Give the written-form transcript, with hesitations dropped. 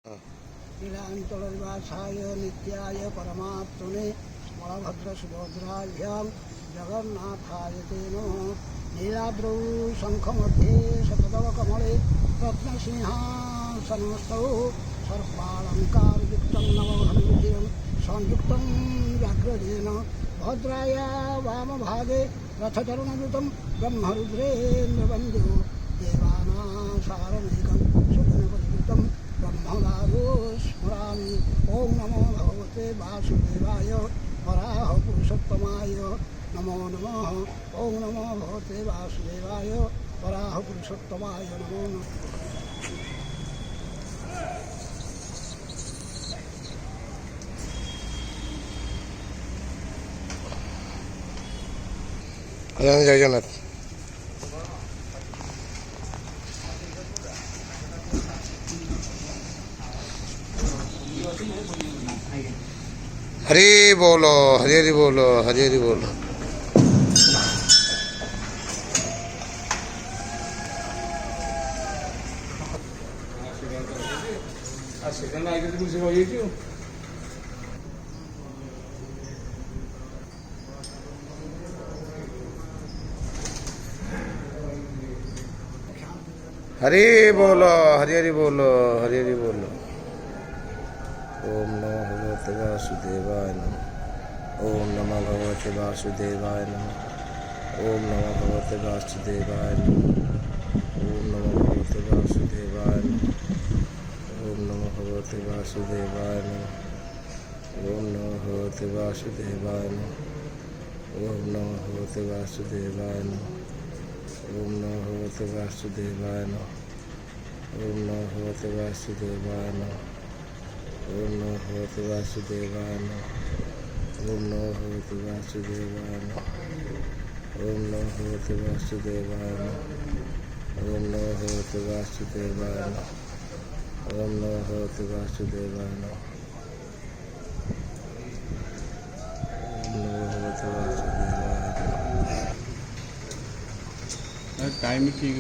नीलांचलनिवासाय नित्याय परमात्मने बलभद्रसुभद्राभ्यां जगन्नाथाय ते नमः। नीलाद्रौ शङ्खमध्ये शतदलकमले रत्नसिंहासनस्थौ सर्वालङ्कारयुक्तं नवघनविधिं संयुक्तं व्याघ्रजेन भद्राय वामभागे रथचरणयुतं ब्रह्मरुद्रेन्द्रवन्द्यो देवानासारमेकं सुगुणपरिवृतं ब्रह्मदारो स्मरामि। ओं नमो भगवते वासुदेवाय वराहपुरुषोत्तमाय नमो नमः। ओं नमो भगवते वासुदेवाय वराहपुरुषोत्तमाय नमो नमः। Jagannath. हरि बोलो, हरि हरि बोलो, हरि हरि बोलो। हरि बोलो, हरि हरि बोलो, हरि हरि बोलो। ओम नमो भगवते वासुदेवाय नमः। ओम नमो भगवते वासुदेवाय नमः। ओम नमो भगवते वासुदेवाय नमः। ओम नमो भगवते वासुदेवाय नमः। ओम नमो भगवते वासुदेवाय नमः। ओम नमो भगवते वासुदेवाय नमः। ओम नमो भगवते वासुदेवाय नमः। ओम नमो भगवते वासुदेवाय नमः। ओम नमो भगवते वासुदेवाय नमः। ओम नमो भगवते वासुदेवाय नमः। ओम नमो भगवते वासुदेवाय नमः। ओम नमो भगवते वासुदेवाय नमः। ओम नमो भगवते वासुदेवाय नमः। ओम नमो भगवते वासुदेवाय नमः। ओम नमो भगवते वासुदेवाय नमः। टाइम ठीक